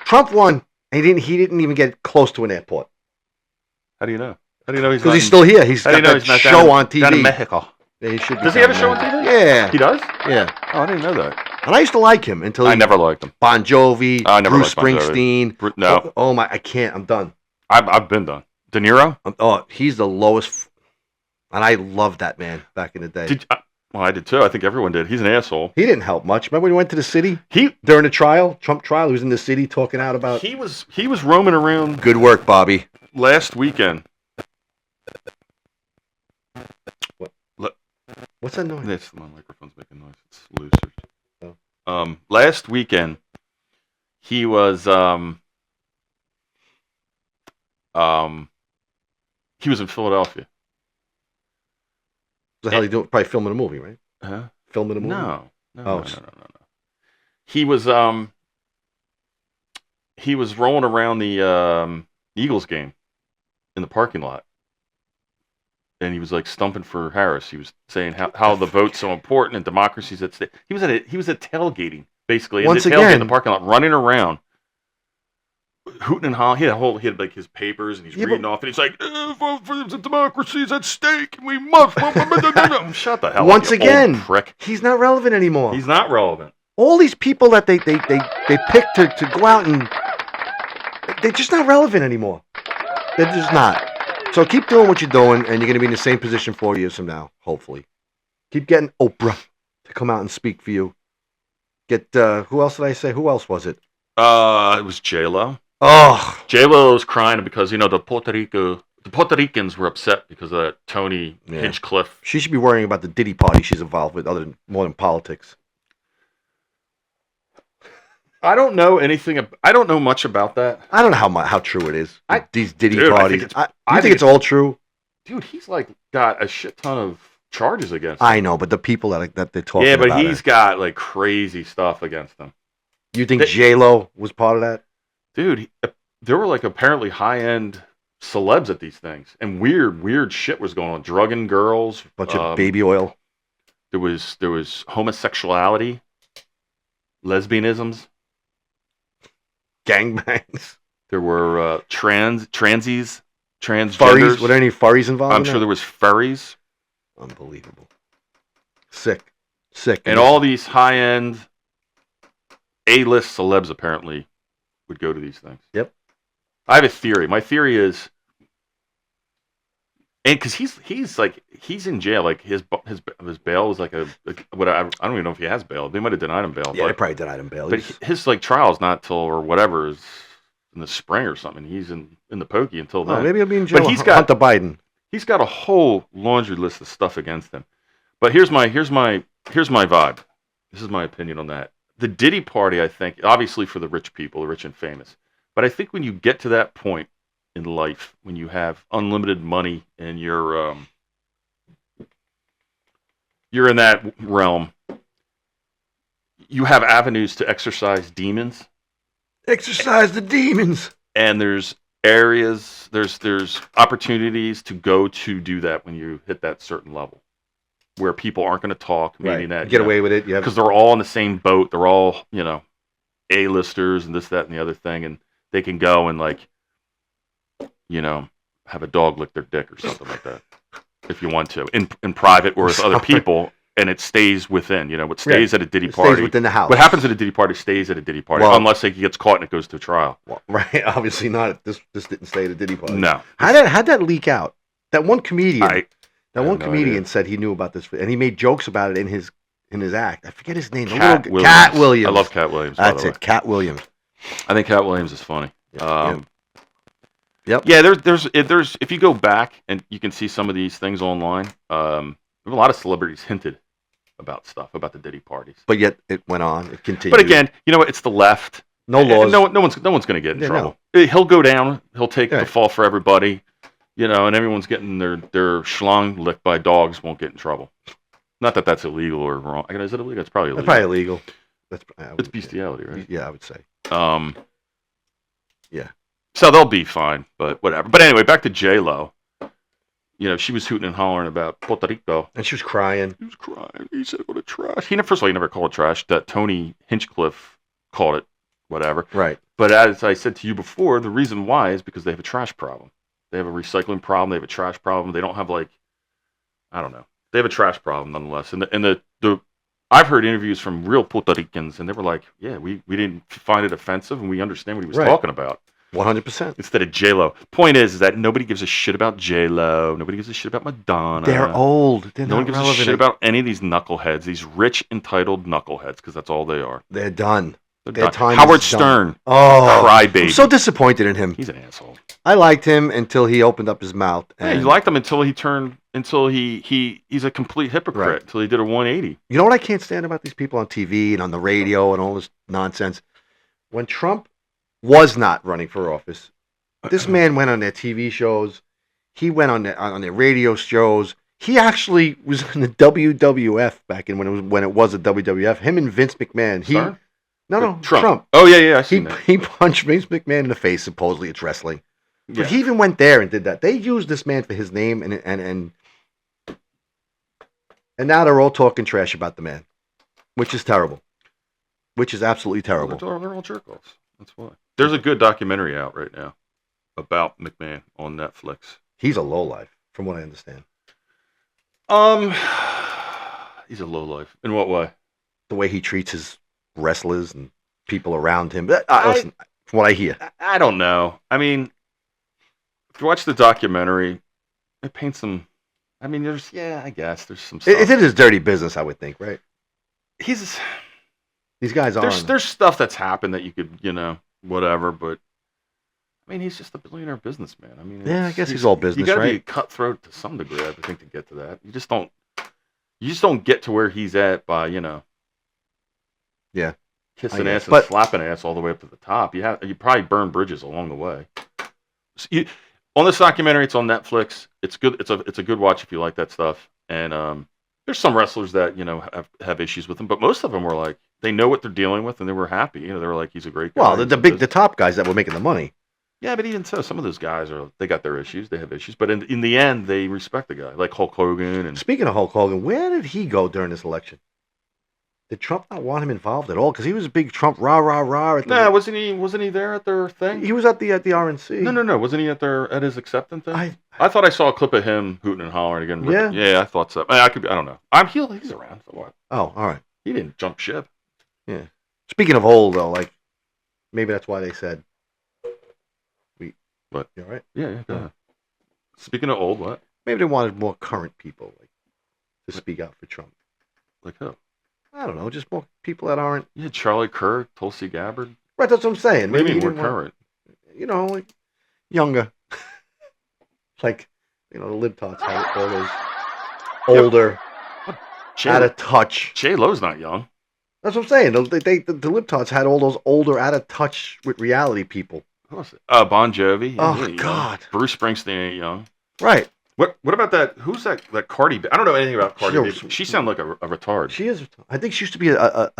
Speaker 1: Trump won. And he didn't even get close to an airport
Speaker 2: How do you know? How do you know he's
Speaker 1: because
Speaker 2: not
Speaker 1: he's
Speaker 2: in-
Speaker 1: still here. He's
Speaker 2: How do
Speaker 1: got
Speaker 2: you know
Speaker 1: that
Speaker 2: he's not
Speaker 1: show
Speaker 2: down in-
Speaker 1: on
Speaker 2: down in
Speaker 1: TV.
Speaker 2: Mexico?
Speaker 1: Yeah, he should be
Speaker 2: Does he have a
Speaker 1: down
Speaker 2: show on
Speaker 1: there.
Speaker 2: TV?
Speaker 1: Yeah,
Speaker 2: He does?
Speaker 1: yeah.
Speaker 2: Oh, I didn't know that.
Speaker 1: And I used to like him until
Speaker 2: I never liked him.
Speaker 1: Bon Jovi,
Speaker 2: I never
Speaker 1: Bruce
Speaker 2: liked Bon Jovi.
Speaker 1: Springsteen.
Speaker 2: No,
Speaker 1: Oh my! I can't. I'm done.
Speaker 2: I've been done. De Niro?
Speaker 1: He's the lowest. And I loved that man back in the day.
Speaker 2: Well, I did too. I think everyone did. He's an asshole.
Speaker 1: He didn't help much. Remember when he went to the city
Speaker 2: He
Speaker 1: during the Trump trial? He was in the city talking out about.
Speaker 2: he was roaming around
Speaker 1: Good work, Bobby.
Speaker 2: last weekend.
Speaker 1: What's that noise?
Speaker 2: That's my microphone's making noise. It's loose.
Speaker 1: Oh.
Speaker 2: Last weekend, he was he was in Philadelphia.
Speaker 1: What the hell are you doing? Probably filming a movie, right?
Speaker 2: Huh?
Speaker 1: Filming a movie.
Speaker 2: No.
Speaker 1: Oh.
Speaker 2: No. He was rolling around the Eagles game in the parking lot. And he was like stumping for Harris. He was saying how the vote's so important and democracy's at stake. He was at tailgating, basically.
Speaker 1: Once
Speaker 2: in the tailgate
Speaker 1: again-
Speaker 2: in the parking lot, running around, hooting and hollering. He had like his papers and he's
Speaker 1: Yeah,
Speaker 2: reading off and he's like, vote for the democracy's at stake and we must. Shut the hell up,
Speaker 1: Once
Speaker 2: you old
Speaker 1: again,
Speaker 2: prick.
Speaker 1: he's not relevant anymore.
Speaker 2: He's not relevant.
Speaker 1: All these people that they pick to go out and they're just not relevant anymore. They're just not. So keep doing what you're doing, and you're going to be in the same position 4 years from now, hopefully. Keep getting Oprah to come out and speak for you. Get who else did I say? Who else was it?
Speaker 2: It was J-Lo.
Speaker 1: Oh,
Speaker 2: J-Lo was crying because the Puerto Ricans were upset because of that Tony
Speaker 1: Yeah.
Speaker 2: Hinchcliffe.
Speaker 1: she should be worrying about the Diddy party she's involved with, more than politics.
Speaker 2: I don't know anything. I don't know much about that.
Speaker 1: I don't know how true it is. These Diddy
Speaker 2: Dude, I
Speaker 1: parties.
Speaker 2: think
Speaker 1: I think it's all true.
Speaker 2: Dude, he's like got a shit ton of charges against him.
Speaker 1: I know, but the people that they're talking
Speaker 2: Yeah, but
Speaker 1: about
Speaker 2: he's
Speaker 1: it.
Speaker 2: got like crazy stuff against him.
Speaker 1: You think
Speaker 2: They-
Speaker 1: J-Lo was part of that?
Speaker 2: Dude, there were like apparently high-end celebs at these things. And weird shit was going on. Drugging girls.
Speaker 1: Bunch of baby oil.
Speaker 2: There was homosexuality. Lesbianisms.
Speaker 1: Gangbangs.
Speaker 2: There were transies. Transgenders.
Speaker 1: Furries. Were there any furries involved?
Speaker 2: I'm
Speaker 1: in
Speaker 2: sure
Speaker 1: that?
Speaker 2: there was furries.
Speaker 1: Unbelievable. Sick.
Speaker 2: And all these high-end A-list celebs apparently would go to these things.
Speaker 1: Yep.
Speaker 2: I have a theory. My theory is And because he's in jail, like his bail was like what I don't even know if he has bail. They might have denied him bail.
Speaker 1: Yeah, they
Speaker 2: but
Speaker 1: probably denied him bail.
Speaker 2: but his like trial's not till or whatever is in the spring or something. He's in the pokey until then.
Speaker 1: Maybe he'll be in jail.
Speaker 2: But
Speaker 1: Hunter Biden.
Speaker 2: He's got a whole laundry list of stuff against him. But here's my vibe. This is my opinion on that. The Diddy party, I think, obviously for the rich people, the rich and famous. But I think when you get to that point in life, when you have unlimited money and you're in that realm, you have avenues to exercise demons.
Speaker 1: Exercise the demons.
Speaker 2: And there's areas, there's opportunities to go to do that when you hit that certain level, where people aren't going to talk, meaning that
Speaker 1: get away with it, yeah,
Speaker 2: because they're all in the same boat. They're all A-listers and this, that, and the other thing, and they can go and like have a dog lick their dick or something like that if you want to in private or with other people. And it stays within, what stays at a Diddy party.
Speaker 1: Stays within the house.
Speaker 2: What happens at a Diddy party stays at a Diddy party, unless he gets caught and it goes to trial.
Speaker 1: Well, right, obviously not. This didn't stay at a Diddy party.
Speaker 2: No.
Speaker 1: How'd that leak out? That one comedian.
Speaker 2: Idea.
Speaker 1: Said he knew about this, and he made jokes about it in his act. I forget his name.
Speaker 2: Cat
Speaker 1: Williams.
Speaker 2: I love Cat Williams.
Speaker 1: That's it, Cat Williams.
Speaker 2: I think Cat Williams is funny.
Speaker 1: Yep.
Speaker 2: Yeah, there's if you go back and you can see some of these things online. A lot of celebrities hinted about stuff about the Diddy parties,
Speaker 1: but yet it went on. It continued.
Speaker 2: But again, it's the left.
Speaker 1: No laws.
Speaker 2: No one's going to get in trouble. No. He'll go down. He'll take the fall for everybody. And everyone's getting their schlong licked by dogs. Won't get in trouble. Not that that's illegal or wrong. Is it illegal? It's probably illegal.
Speaker 1: It's probably illegal.
Speaker 2: It's bestiality, right?
Speaker 1: Yeah, I would say. Yeah.
Speaker 2: So they'll be fine, but whatever. But anyway, back to J-Lo. She was hooting and hollering about Puerto Rico.
Speaker 1: And she was crying.
Speaker 2: He was crying. He said, what a trash. First of all, he never called it trash. That Tony Hinchcliffe called it whatever.
Speaker 1: Right.
Speaker 2: But as I said to you before, the reason why is because they have a trash problem. They have a recycling problem. They have a trash problem. They don't have I don't know. They have a trash problem nonetheless. And the I've heard interviews from real Puerto Ricans, and they were like, yeah, we didn't find it offensive, and we understand what he was talking about.
Speaker 1: 100%.
Speaker 2: Instead of J-Lo. Point is that nobody gives a shit about J-Lo. Nobody gives a shit about Madonna.
Speaker 1: They're old.
Speaker 2: No one gives a shit about any of these knuckleheads, these rich, entitled knuckleheads, because that's all they are.
Speaker 1: They're done.
Speaker 2: Their time Howard Stern.
Speaker 1: Oh,
Speaker 2: crybaby.
Speaker 1: I'm so disappointed in him.
Speaker 2: He's an asshole.
Speaker 1: I liked him until he opened up his mouth.
Speaker 2: Yeah, you liked him until he's a complete hypocrite,
Speaker 1: right.
Speaker 2: Until he did a 180.
Speaker 1: You know what I can't stand about these people on TV and on the radio and all this nonsense? When Trump was not running for office, this man went on their TV shows. He went on their radio shows. He actually was in the WWF back in when it was a WWF. Him and Vince McMahon. Trump.
Speaker 2: Oh yeah, I seen that.
Speaker 1: He punched Vince McMahon in the face. Supposedly it's wrestling,
Speaker 2: yeah.
Speaker 1: But he even went there and did that. They used this man for his name, and now they're all talking trash about the man, which is terrible. Which is absolutely terrible.
Speaker 2: They're all jerk-offs. That's why. There's a good documentary out right now about McMahon on Netflix.
Speaker 1: He's a lowlife, from what I understand.
Speaker 2: He's a lowlife. In what way?
Speaker 1: The way he treats his wrestlers and people around him. Listen, from what I hear.
Speaker 2: I don't know. I mean, if you watch the documentary, it paints some... I mean, I guess there's some stuff.
Speaker 1: It is dirty business, I would think, right?
Speaker 2: These
Speaker 1: guys are.
Speaker 2: There's stuff that's happened that you could, whatever, but I mean, he's just a billionaire businessman. I mean,
Speaker 1: I guess he's all business,
Speaker 2: you gotta
Speaker 1: right?
Speaker 2: be cutthroat to some degree, I think, to get to that. You just don't get to where he's at by,
Speaker 1: yeah,
Speaker 2: kissing ass and slapping ass all the way up to the top. You probably burn bridges along the way. On this documentary, it's on Netflix. It's good. It's a good watch if you like that stuff. And there's some wrestlers that have issues with him, but most of them were like, they know what they're dealing with and they were happy. They were like, he's a great guy.
Speaker 1: Well, the top guys that were making the money.
Speaker 2: Yeah, but even so, some of those guys they got their issues. They have issues, but in the end, they respect the guy, like Hulk Hogan. And
Speaker 1: speaking of Hulk Hogan, where did he go during this election? Did Trump not want him involved at all? Because he was a big Trump rah rah rah.
Speaker 2: Wasn't he there at their thing?
Speaker 1: He was at the RNC.
Speaker 2: No. Wasn't he at his acceptance thing? I thought I saw a clip of him hooting and hollering again. Yeah, I thought so. I don't know. He's around for what?
Speaker 1: Oh, all right.
Speaker 2: He didn't jump ship.
Speaker 1: Yeah. Speaking of old though, like maybe that's why they said.
Speaker 2: What?
Speaker 1: You all right?
Speaker 2: Yeah. Go ahead. Speaking of old, what?
Speaker 1: Maybe they wanted more current people to speak out for Trump.
Speaker 2: Like who?
Speaker 1: I don't know, just more people that aren't.
Speaker 2: You had Charlie Kirk, Tulsi Gabbard.
Speaker 1: Right, that's what I'm saying.
Speaker 2: What do
Speaker 1: Maybe
Speaker 2: you mean
Speaker 1: he
Speaker 2: more
Speaker 1: didn't want,
Speaker 2: current?
Speaker 1: like younger. Like, the Libtards had all those older, out of touch.
Speaker 2: J Lo's not young.
Speaker 1: That's what I'm saying. The Libtards had all those older, out of touch with reality people.
Speaker 2: Who else? Bon Jovi.
Speaker 1: Oh,
Speaker 2: he ain't young.
Speaker 1: God.
Speaker 2: Bruce Springsteen ain't young.
Speaker 1: Right.
Speaker 2: What about that? Who's that Cardi B? I don't know anything about Cardi B.
Speaker 1: She-
Speaker 2: She sounds like a retard.
Speaker 1: She is. I think she used to be a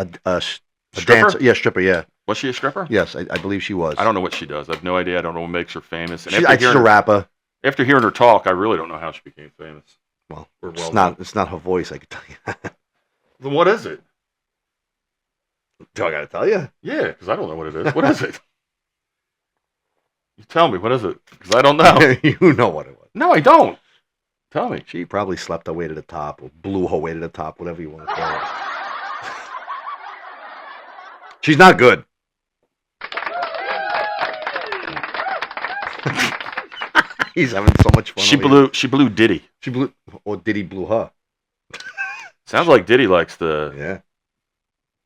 Speaker 2: Stripper?
Speaker 1: dancer. Yeah, stripper. Yeah.
Speaker 2: Was she a stripper?
Speaker 1: Yes, I believe she was.
Speaker 2: I don't know what she does. I have no idea. I don't know what makes her famous. And
Speaker 1: She's a rapper.
Speaker 2: after hearing her talk, I really don't know how she became famous.
Speaker 1: Well,
Speaker 2: Or
Speaker 1: it's
Speaker 2: well-known.
Speaker 1: not her voice. I can tell you.
Speaker 2: Then what is it?
Speaker 1: Do I gotta tell you?
Speaker 2: Yeah, because I don't know what it is. What is it? You tell me. What is it? Because I don't know.
Speaker 1: You know what it was.
Speaker 2: No, I don't. Tell me.
Speaker 1: She probably slept her way to the top, or blew her way to the top, whatever you want to call it. She's not good. He's having so much fun.
Speaker 2: She
Speaker 1: over here.
Speaker 2: blew Diddy.
Speaker 1: She blew, or Diddy blew her.
Speaker 2: Sounds like Diddy likes the
Speaker 1: Yeah,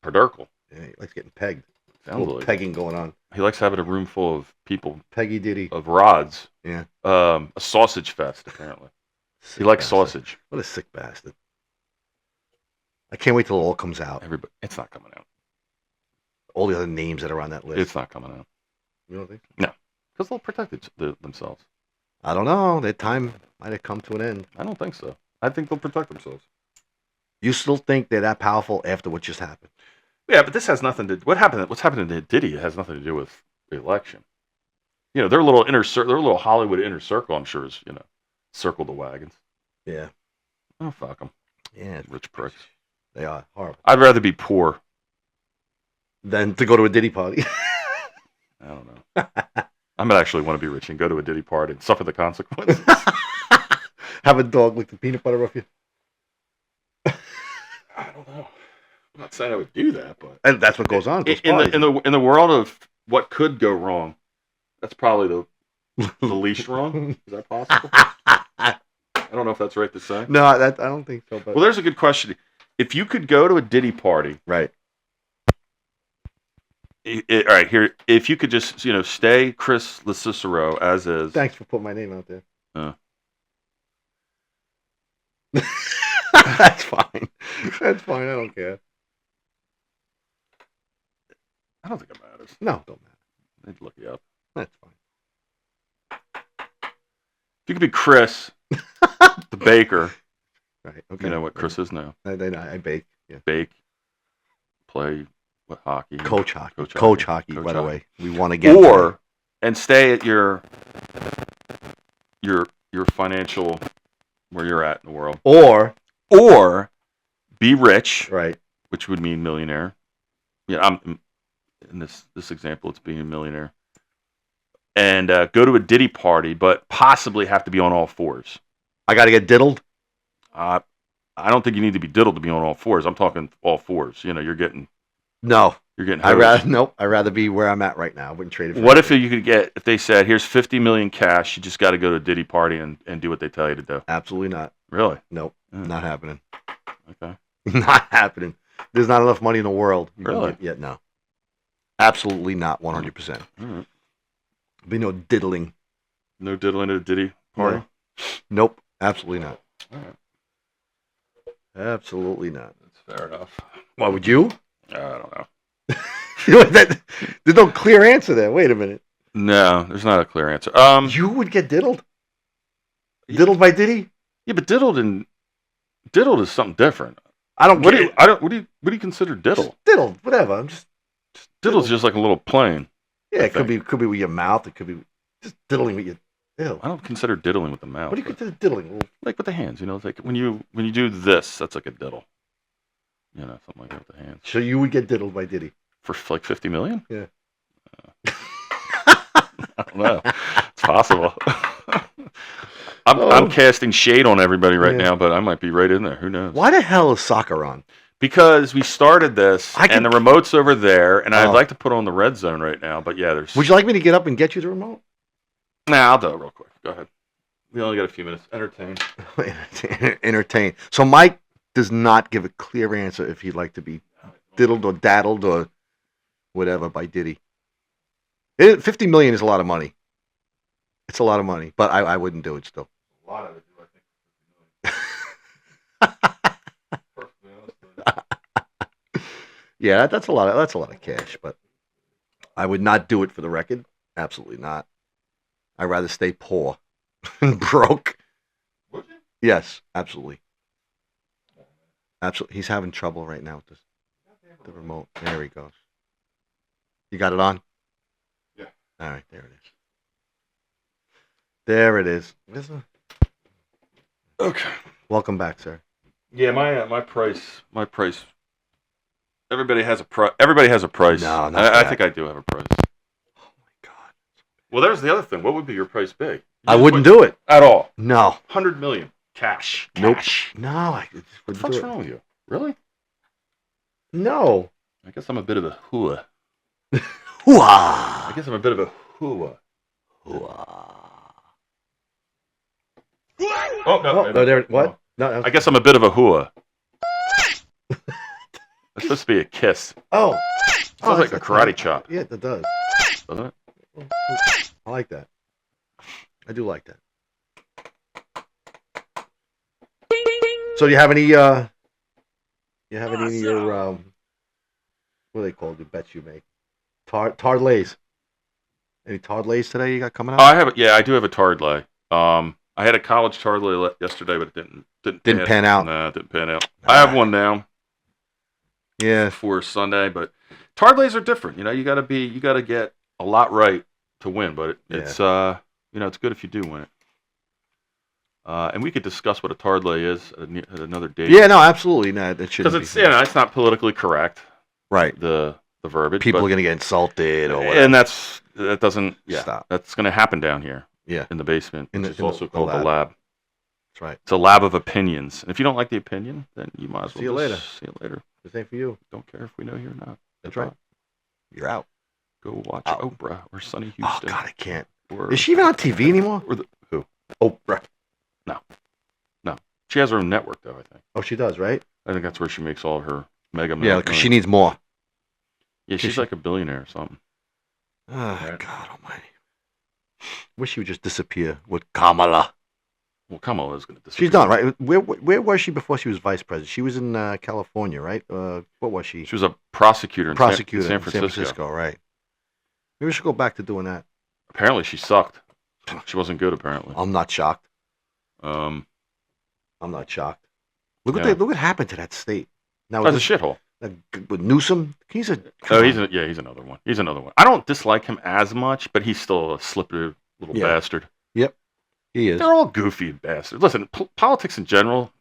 Speaker 2: pedurcle.
Speaker 1: yeah. He likes getting pegged. A
Speaker 2: Sounds
Speaker 1: little
Speaker 2: like
Speaker 1: pegging going on.
Speaker 2: he likes having a room full of people
Speaker 1: Peggy Diddy.
Speaker 2: of rods.
Speaker 1: Yeah.
Speaker 2: A sausage fest apparently.
Speaker 1: Sick
Speaker 2: He likes
Speaker 1: bastard.
Speaker 2: sausage.
Speaker 1: What a sick bastard. I can't wait till it all comes out.
Speaker 2: Everybody, it's not coming out.
Speaker 1: All the other names that are on that list.
Speaker 2: It's not coming out
Speaker 1: You don't think?
Speaker 2: because they'll protect themselves.
Speaker 1: I don't know. Their time might have come to an end.
Speaker 2: I don't think so. I think they'll protect themselves.
Speaker 1: You still think they're that powerful after what just happened?
Speaker 2: Yeah, but this has nothing to. What's happening to Diddy has nothing to do with the election. Their little their little Hollywood inner circle. I'm sure is circle the wagons.
Speaker 1: Yeah.
Speaker 2: Oh fuck them,
Speaker 1: Yeah.
Speaker 2: rich pricks.
Speaker 1: They are horrible.
Speaker 2: I'd rather be poor.
Speaker 1: Then to go to a Diddy party.
Speaker 2: I don't know. I might actually want to be rich and go to a Diddy party and suffer the consequences.
Speaker 1: Have a dog lick the peanut butter off you.
Speaker 2: I don't know. I'm not saying I would do that, but
Speaker 1: And that's what goes on. at those
Speaker 2: in
Speaker 1: parties.
Speaker 2: the world of what could go wrong, that's probably the least wrong. Is that possible? I don't know if that's right to say.
Speaker 1: No, I don't think so. But
Speaker 2: Well, there's a good question. If you could go to a Diddy party,
Speaker 1: right.
Speaker 2: all right, here, if you could just stay Chris LeCicero as is.
Speaker 1: Thanks for putting my name out there.
Speaker 2: Uh.
Speaker 1: That's fine. That's fine. I don't care.
Speaker 2: I don't think it matters.
Speaker 1: No, don't matter.
Speaker 2: They'd look you up.
Speaker 1: That's fine.
Speaker 2: If you could be Chris, the baker.
Speaker 1: Right. Okay.
Speaker 2: You know what Chris is now.
Speaker 1: I bake. Yeah.
Speaker 2: Bake, play hockey,
Speaker 1: Coach hockey.
Speaker 2: Coach
Speaker 1: Coach
Speaker 2: hockey.
Speaker 1: hockey.
Speaker 2: Coach
Speaker 1: By the
Speaker 2: hockey.
Speaker 1: way, we want to get
Speaker 2: and stay at your financial where you're at in the world, or be rich,
Speaker 1: right.
Speaker 2: which would mean millionaire. Yeah, I'm in this example. It's being a millionaire, and go to a Diddy party, but possibly have to be on all fours.
Speaker 1: I got to get diddled.
Speaker 2: I don't think you need to be diddled to be on all fours. I'm talking all fours. You're getting
Speaker 1: No,
Speaker 2: hosed.
Speaker 1: I'd rather be where I'm at right now. I wouldn't trade it. For
Speaker 2: What if
Speaker 1: anything.
Speaker 2: if they said, here's 50 million cash, you just got to go to a Diddy party and do what they tell you to do?
Speaker 1: Absolutely not.
Speaker 2: Really?
Speaker 1: Nope.
Speaker 2: Mm.
Speaker 1: Not happening.
Speaker 2: Okay.
Speaker 1: Not happening. There's not enough money in the world. You can
Speaker 2: Really?
Speaker 1: get yet? No. Absolutely not. 100%.
Speaker 2: All right.
Speaker 1: Be no diddling.
Speaker 2: No diddling at a Diddy party?
Speaker 1: No. Nope. Absolutely not.
Speaker 2: All right.
Speaker 1: Absolutely not.
Speaker 2: That's fair enough.
Speaker 1: Why would you?
Speaker 2: I don't know.
Speaker 1: There's no clear answer there. Wait a minute.
Speaker 2: No, there's not a clear answer.
Speaker 1: You would get diddled? Diddled by Diddy?
Speaker 2: Yeah, but diddled is something different.
Speaker 1: I don't
Speaker 2: What
Speaker 1: get
Speaker 2: do
Speaker 1: it.
Speaker 2: you what do you consider diddle?
Speaker 1: Just diddled. Whatever. I'm just
Speaker 2: Diddle's just like a little plane.
Speaker 1: Yeah,
Speaker 2: I
Speaker 1: it could be with your mouth. It could be just diddling with your. Ew.
Speaker 2: I don't consider diddling with the mouth.
Speaker 1: What do you
Speaker 2: but-
Speaker 1: consider diddling? Well,
Speaker 2: like with the hands, it's like when you do this, that's like a diddle. Something like that with the hands.
Speaker 1: so you would get diddled by Diddy?
Speaker 2: For like 50 million?
Speaker 1: Yeah.
Speaker 2: I don't know. It's possible. I'm casting shade on everybody right
Speaker 1: Yeah.
Speaker 2: now, but I might be right in there. Who knows?
Speaker 1: Why the hell is soccer on?
Speaker 2: Because we started this, and the remote's over there, and I'd
Speaker 1: Oh.
Speaker 2: like to put on the red zone right now, but yeah, there's.
Speaker 1: Would you like me to get up and get you the remote?
Speaker 2: Nah, I'll do it real quick. Go ahead. We only got a few minutes. Entertain.
Speaker 1: Entertain. So Mike does not give a clear answer if he'd like to be diddled or daddled or whatever by Diddy. 50 million is a lot of money. It's a lot of money, but I wouldn't do it still.
Speaker 2: A lot of it, I think. Perfectly honest.
Speaker 1: Yeah, that's a lot of cash, but I would not do it for the record. Absolutely not. I'd rather stay poor and broke.
Speaker 2: Would you?
Speaker 1: Yes, absolutely. Absolutely. He's having trouble right now with this, the remote. There he goes. You got it on?
Speaker 2: Yeah.
Speaker 1: All right, there it is. There it is.
Speaker 2: Okay.
Speaker 1: Welcome back, sir.
Speaker 2: Yeah, my price. Everybody has a price. Everybody has a price.
Speaker 1: No, not
Speaker 2: I
Speaker 1: that.
Speaker 2: think I do have a price.
Speaker 1: Oh my God.
Speaker 2: Well, there's the other thing. What would be your price big?
Speaker 1: I wouldn't do it.
Speaker 2: At all.
Speaker 1: No.
Speaker 2: 100 million cash.
Speaker 1: Nope.
Speaker 2: Cash.
Speaker 1: No, I
Speaker 2: What
Speaker 1: wouldn't
Speaker 2: the
Speaker 1: do
Speaker 2: fuck's
Speaker 1: it.
Speaker 2: wrong with you? Really?
Speaker 1: No.
Speaker 2: I guess I'm a bit of a hooah.
Speaker 1: Hoo-ah.
Speaker 2: I guess I'm a bit of a hooah.
Speaker 1: Hoo-ah.
Speaker 2: Oh no!
Speaker 1: Oh, there. What? No.
Speaker 2: I guess I'm a bit of a hooah. It's supposed to be a kiss.
Speaker 1: Oh.
Speaker 2: Sounds like a
Speaker 1: that's
Speaker 2: karate
Speaker 1: nice.
Speaker 2: chop,
Speaker 1: Yeah, it does.
Speaker 2: doesn't it?
Speaker 1: I like that. I do like that. So do you have any of your what are they called? The bets you make? Tard lays. Any tard lays today you got coming up?
Speaker 2: I have. Yeah, I do have a tard lay. I had a college tard lay yesterday, but it
Speaker 1: Didn't pan out.
Speaker 2: No, it didn't pan out. I have one now
Speaker 1: Yeah.
Speaker 2: for Sunday, but tard lays are different. You know, you got to get a lot right to win, but it's it's good if you do win it. And we could discuss what a tard lay is at another date.
Speaker 1: Yeah, no, absolutely. No, that shouldn't
Speaker 2: because
Speaker 1: be.
Speaker 2: it's not politically correct.
Speaker 1: Right.
Speaker 2: The verbiage.
Speaker 1: People
Speaker 2: but,
Speaker 1: are gonna get insulted or whatever.
Speaker 2: and that doesn't. Yeah,
Speaker 1: Stop.
Speaker 2: that's going to happen down here.
Speaker 1: Yeah.
Speaker 2: In the basement,
Speaker 1: In
Speaker 2: which
Speaker 1: the-
Speaker 2: is
Speaker 1: in the-
Speaker 2: also
Speaker 1: the
Speaker 2: called the
Speaker 1: lab.
Speaker 2: lab.
Speaker 1: That's right.
Speaker 2: It's a lab of opinions. And if you don't like the opinion, then you might as well
Speaker 1: See you later.
Speaker 2: See you later.
Speaker 1: The same for you.
Speaker 2: Don't care if we know you or not.
Speaker 1: That's right. You're out.
Speaker 2: Go watch
Speaker 1: Out.
Speaker 2: Oprah or Sonny
Speaker 1: Oh
Speaker 2: Houston.
Speaker 1: God, I can't.
Speaker 2: Or,
Speaker 1: Is she even on TV anymore?
Speaker 2: or who?
Speaker 1: Oprah.
Speaker 2: She has her own network, though, I think.
Speaker 1: Oh, she does, right?
Speaker 2: I think that's where she makes all of her mega
Speaker 1: Yeah, because she needs more.
Speaker 2: Yeah, she's
Speaker 1: she-
Speaker 2: like a billionaire or something.
Speaker 1: Oh,
Speaker 2: Right.
Speaker 1: God Almighty. Wish she would just disappear with Kamala.
Speaker 2: Well, Kamala is going to disappear.
Speaker 1: She's done, right? Where was she before she was vice president? She was in California, right? What was she?
Speaker 2: She was a prosecutor in
Speaker 1: Prosecutor
Speaker 2: San Francisco.
Speaker 1: right? Maybe we should go back to doing that.
Speaker 2: Apparently, she sucked. She wasn't good, apparently.
Speaker 1: I'm not shocked.
Speaker 2: Um,
Speaker 1: I'm not shocked. Look
Speaker 2: Yeah.
Speaker 1: what happened to that state. Now
Speaker 2: that's a
Speaker 1: with,
Speaker 2: shithole.
Speaker 1: with Newsom, he's a.
Speaker 2: Oh, he's another one. He's another one. I don't dislike him as much, but he's still a slippery little
Speaker 1: Yeah.
Speaker 2: bastard.
Speaker 1: He is.
Speaker 2: They're all goofy bastards. Listen, politics in general,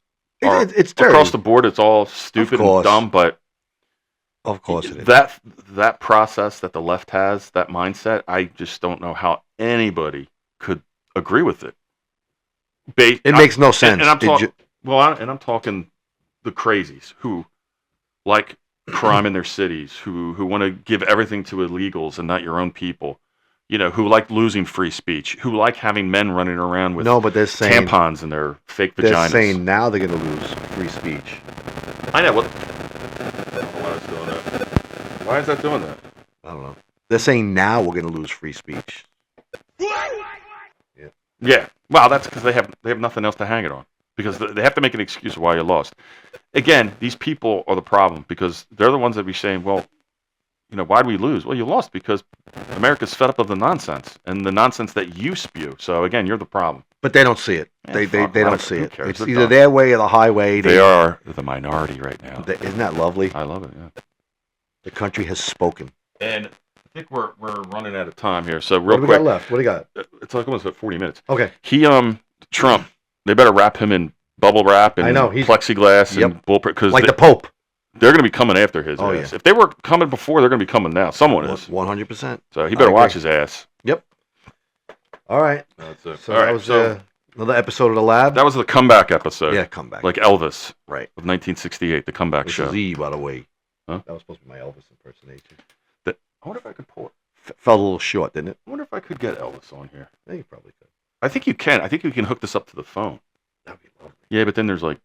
Speaker 2: are,
Speaker 1: It's dirty.
Speaker 2: across the board, it's all stupid and
Speaker 1: course.
Speaker 2: dumb. But
Speaker 1: Of course it is.
Speaker 2: that process that the left has, that mindset, I just don't know how anybody could agree with it.
Speaker 1: It makes no sense.
Speaker 2: And I'm
Speaker 1: It
Speaker 2: talking.
Speaker 1: ju-
Speaker 2: Well, I'm talking the crazies who like crime in their cities, who want to give everything to illegals and not your own people. You know, who like losing free speech, who like having men running around with
Speaker 1: no, but they're saying
Speaker 2: tampons in their fake
Speaker 1: they're
Speaker 2: vaginas.
Speaker 1: saying now they're going to lose free speech.
Speaker 2: I know. What? Why is doing that? Why is that doing that?
Speaker 1: I don't know. They're saying now we're going to lose free speech.
Speaker 2: Yeah. Well, that's because they have nothing else to hang it on. Because they have to make an excuse why you lost. Again, these people are the problem because they're the ones that be saying, well, you know, why do we lose? Well, you lost because America's fed up of the nonsense and the nonsense that you spew. So again, you're the problem.
Speaker 1: But they don't see it.
Speaker 2: Yeah,
Speaker 1: They
Speaker 2: fuck,
Speaker 1: don't see
Speaker 2: who
Speaker 1: it.
Speaker 2: cares?
Speaker 1: It's
Speaker 2: They're
Speaker 1: either
Speaker 2: dumb.
Speaker 1: their way or the highway.
Speaker 2: They are the minority right now.
Speaker 1: Isn't that lovely?
Speaker 2: I love it. Yeah.
Speaker 1: The country has spoken.
Speaker 2: And I think we're running out of time here. So
Speaker 1: What
Speaker 2: real
Speaker 1: do we
Speaker 2: quick,
Speaker 1: got left? What do you got?
Speaker 2: it's like almost about 40 minutes.
Speaker 1: Okay.
Speaker 2: He Trump, they better wrap him in bubble wrap and
Speaker 1: I know, he's-
Speaker 2: plexiglass
Speaker 1: Yep.
Speaker 2: and bullproof because
Speaker 1: Like the Pope.
Speaker 2: they're going to be coming after his
Speaker 1: Oh,
Speaker 2: ass.
Speaker 1: yeah.
Speaker 2: If they were coming before, they're going to be coming now. Someone is.
Speaker 1: 100%.
Speaker 2: So he better
Speaker 1: I
Speaker 2: watch
Speaker 1: agree.
Speaker 2: his ass.
Speaker 1: All right.
Speaker 2: That's it.
Speaker 1: So
Speaker 2: All
Speaker 1: that
Speaker 2: right,
Speaker 1: was
Speaker 2: so
Speaker 1: another episode of the lab.
Speaker 2: that was the comeback episode.
Speaker 1: Yeah, come back.
Speaker 2: Like Elvis
Speaker 1: right.
Speaker 2: of 1968, the comeback
Speaker 1: This
Speaker 2: show.
Speaker 1: is E, by the way.
Speaker 2: Huh?
Speaker 1: That was supposed to be my Elvis impersonation.
Speaker 2: I wonder if I could pull it.
Speaker 1: Fell a little short, didn't it?
Speaker 2: I wonder if I could get Elvis on here.
Speaker 1: Yeah, you probably could.
Speaker 2: I think you can. I think you can hook this up to the phone.
Speaker 1: That'd be lovely.
Speaker 2: Yeah, but then there's like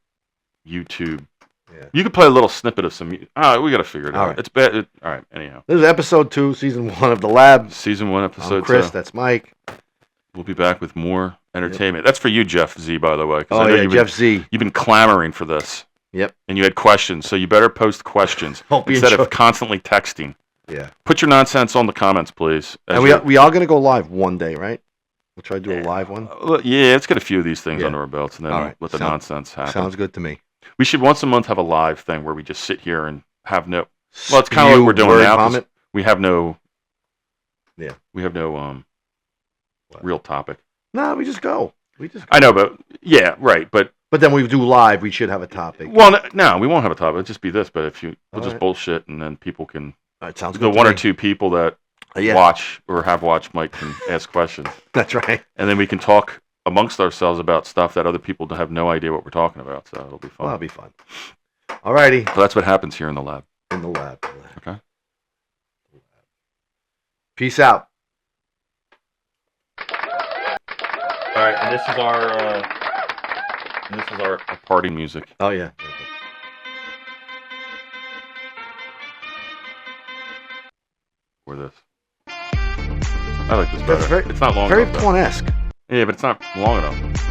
Speaker 2: YouTube.
Speaker 1: Yeah.
Speaker 2: You could play a little snippet of some. We got to figure it
Speaker 1: All
Speaker 2: out.
Speaker 1: right.
Speaker 2: It's bad. All right. Anyhow,
Speaker 1: This is episode 2, season 1 of The Lab.
Speaker 2: season 1,
Speaker 1: I'm
Speaker 2: episode
Speaker 1: Chris.
Speaker 2: 2.
Speaker 1: That's Mike.
Speaker 2: We'll be back with more entertainment. That's for you, Jeff Z, by the way. 'cause I
Speaker 1: Oh,
Speaker 2: know
Speaker 1: yeah, Jeff Z.
Speaker 2: You've been clamoring for this.
Speaker 1: Yep.
Speaker 2: And you had questions, so you better post questions
Speaker 1: Hope you
Speaker 2: instead
Speaker 1: enjoy-
Speaker 2: of constantly texting.
Speaker 1: Yeah.
Speaker 2: Put your nonsense on the comments, please.
Speaker 1: And we are going to go live one day, right? We'll try to do a live one.
Speaker 2: Yeah, let's get a few of these things
Speaker 1: Yeah.
Speaker 2: under our belts, and then
Speaker 1: All right.
Speaker 2: let the nonsense happen.
Speaker 1: Sounds good to me.
Speaker 2: We should once a month have a live thing where we just sit here and have no. Well, it's kind of like
Speaker 1: Spew,
Speaker 2: we're doing
Speaker 1: word
Speaker 2: now. 'cause
Speaker 1: vomit.
Speaker 2: We have no.
Speaker 1: Yeah.
Speaker 2: We have no
Speaker 1: What?
Speaker 2: real topic.
Speaker 1: No, we just go. We just go.
Speaker 2: I know, but yeah, right. But
Speaker 1: But then we do live. We should have a topic.
Speaker 2: well, no, we won't have a topic. It'll just be this. But if we'll
Speaker 1: All
Speaker 2: just
Speaker 1: right.
Speaker 2: bullshit, and then people can.
Speaker 1: All right, sounds good.
Speaker 2: The
Speaker 1: to
Speaker 2: one or
Speaker 1: me.
Speaker 2: two people that
Speaker 1: Yeah,
Speaker 2: watch or have watched Mike can ask questions,
Speaker 1: that's right.
Speaker 2: and then we can talk amongst ourselves about stuff that other people have no idea what we're talking about. So it'll be fun.
Speaker 1: Well, that'll be fun. All righty.
Speaker 2: So that's what happens here in the lab.
Speaker 1: In the lab.
Speaker 2: Okay.
Speaker 1: Peace out.
Speaker 2: All right, and this is our party music.
Speaker 1: Oh, yeah.
Speaker 2: Or this. I like this
Speaker 1: That's
Speaker 2: better.
Speaker 1: very-
Speaker 2: It's not long
Speaker 1: Very
Speaker 2: enough. though.
Speaker 1: porn-esque.
Speaker 2: Yeah, but it's not long enough.